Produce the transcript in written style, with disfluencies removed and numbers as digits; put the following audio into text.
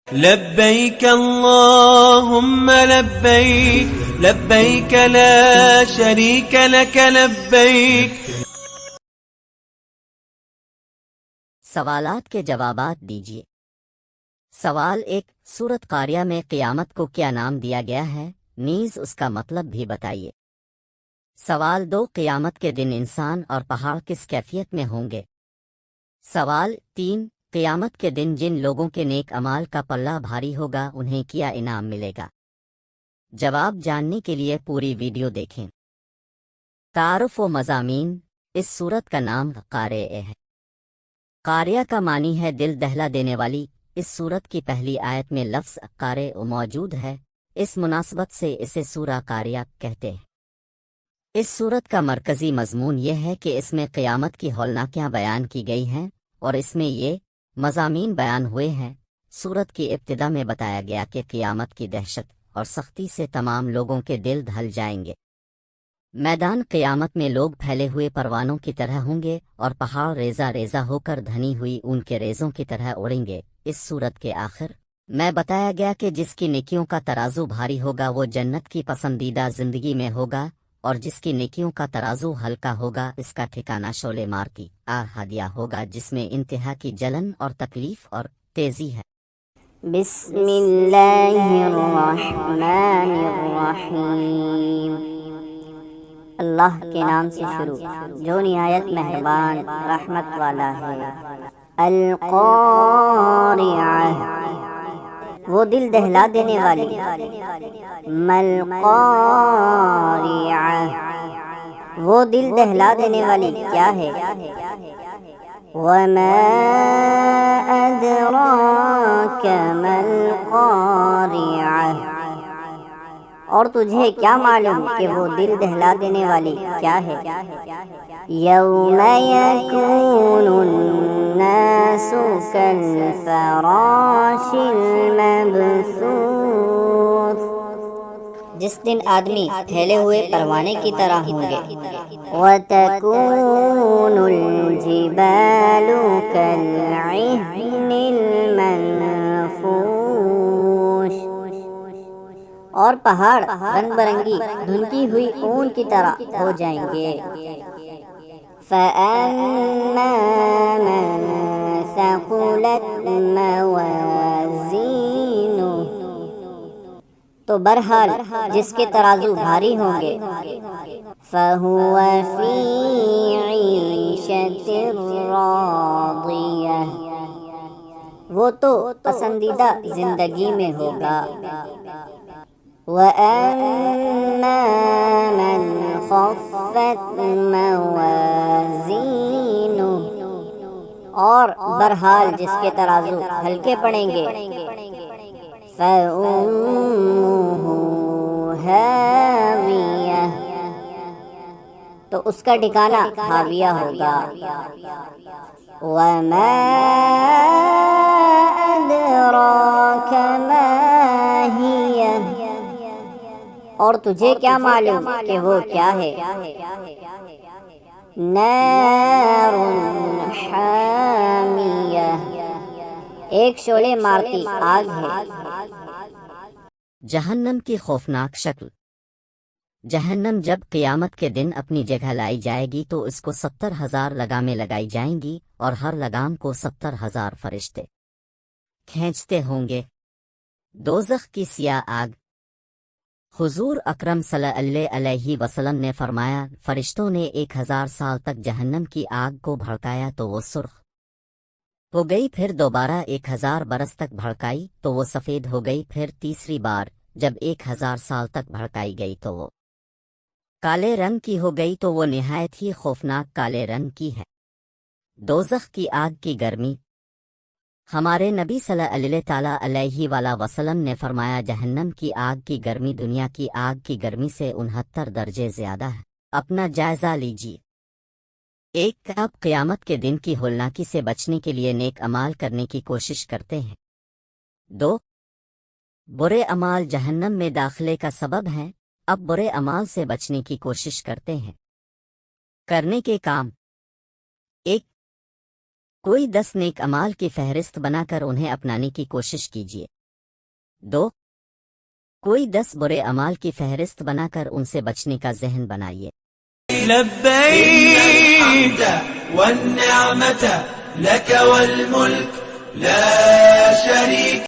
لبيك اللهم لبيك لبيك لا شريك لك لبيك. سوالات کے جوابات دیجیے۔ سوال 1، سورۃ قاریہ میں قیامت کو کیا نام دیا گیا ہے، نیز اس کا مطلب بھی بتائیے۔ سوال 2، قیامت کے دن انسان اور پہاڑ کس کیفیت میں ہوں گے۔ سوال 3، قیامت کے دن جن لوگوں کے نیک اعمال کا پلہ بھاری ہوگا انہیں کیا انعام ملے گا۔ جواب جاننے کے لیے پوری ویڈیو دیکھیں۔ تعارف و مضامین۔ اس سورت کا نام قاریہ ہے۔ قاریہ کا معنی ہے دل دہلا دینے والی۔ اس سورت کی پہلی آیت میں لفظ قاریہ موجود ہے، اس مناسبت سے اسے سورہ قاریہ کہتے ہیں۔ اس سورت کا مرکزی مضمون یہ ہے کہ اس میں قیامت کی ہولناکیاں بیان کی گئی ہیں اور اس میں یہ مضامین بیان ہوئے ہیں۔ سورت کی ابتدا میں بتایا گیا کہ قیامت کی دہشت اور سختی سے تمام لوگوں کے دل ڈھل جائیں گے۔ میدان قیامت میں لوگ پھیلے ہوئے پروانوں کی طرح ہوں گے اور پہاڑ ریزہ ریزہ ہو کر دھنی ہوئی اون کے ریزوں کی طرح اڑیں گے۔ اس سورت کے آخر میں بتایا گیا کہ جس کی نیکیوں کا ترازو بھاری ہوگا وہ جنت کی پسندیدہ زندگی میں ہوگا، اور جس کی نیکیوں کا ترازو ہلکا ہوگا اس کا ٹھکانہ شعلے مار کی ہادیہ ہوگا، جس میں انتہا کی جلن اور تکلیف اور تیزی ہے۔ بسم اللہ الرحمن الرحیم۔ اللہ کے نام سے شروع جو نہایت مہربان رحمت والا ہے۔ القاریہ وہ دل دہلا دینے والی۔ مل قاریہ وہ دل دہلا دینے والی کیا ہے۔ وما ادراک مل قاریہ اور تجھے کیا معلوم کہ وہ دل دہلا دینے والی کیا ہے۔ یوم یکون الناس کالفراش المبثوث جس دن آدمی پھیلے ہوئے پروانے کی طرح ہوں گے۔ وتکون الجبال کالعہن المنفوش اور پہاڑ رنگ برنگی دھنکی ہوئی اون کی طرح ہو جائیں گے۔ فَأَمَّا مَن ثَقُلَتْ مَوَازِينُهُ تو بہرحال جس کے ترازو بھاری ہوں گے۔ فَهُوَ فِي عِيشَةٍ رَاضِيَةٍ وہ تو پسندیدہ زندگی میں ہوگا۔ وَأَمَّا مَنْ خَفَّتْ مَوَازِينُهُ اور بہرحال جس کے ترازو ہلکے پڑیں گے۔ فَأُمُّهُ هَاوِيَةٌ تو اس کا ٹھکانہ ہاویہ ہوگا۔ وَمَا أَدْرَاكَ مَا هِيَهْ اور تجھے کیا معلوم کہ وہ کیا ہے۔ نار حامیہ ایک شعلے مارتی آگ ہے۔ جہنم کی خوفناک شکل۔ جہنم جب قیامت کے دن اپنی جگہ لائی جائے گی تو اس کو 70,000 لگامیں لگائی جائیں گی اور ہر لگام کو 70,000 فرشتے کھینچتے ہوں گے۔ دوزخ کی سیاہ آگ۔ حضور اکرم صلی اللہ علیہ وسلم نے فرمایا، فرشتوں نے 1000 سال تک جہنم کی آگ کو بھڑکایا تو وہ سرخ ہو گئی، پھر دوبارہ 1000 برس تک بھڑکائی تو وہ سفید ہو گئی، پھر تیسری بار جب 1000 سال تک بھڑکائی گئی تو وہ کالے رنگ کی ہو گئی، تو وہ نہایت ہی خوفناک کالے رنگ کی ہے۔ دوزخ کی آگ کی گرمی۔ ہمارے نبی صلی اللہ تعالیٰ علیہ وآلہ وسلم نے فرمایا، جہنم کی آگ کی گرمی دنیا کی آگ کی گرمی سے 69 درجے زیادہ ہے۔ اپنا جائزہ لیجیے۔ 1، آپ قیامت کے دن کی ہولناکی سے بچنے کے لیے نیک اعمال کرنے کی کوشش کرتے ہیں۔ 2، برے اعمال جہنم میں داخلے کا سبب ہیں، اب برے اعمال سے بچنے کی کوشش کرتے ہیں۔ کرنے کے کام۔ 1، کوئی 10 نیک اعمال کی فہرست بنا کر انہیں اپنانے کی کوشش کیجیے۔ 2. کوئی 10 برے اعمال کی فہرست بنا کر ان سے بچنے کا ذہن بنائیے. لبيك والنعمة لك والملك لا شريك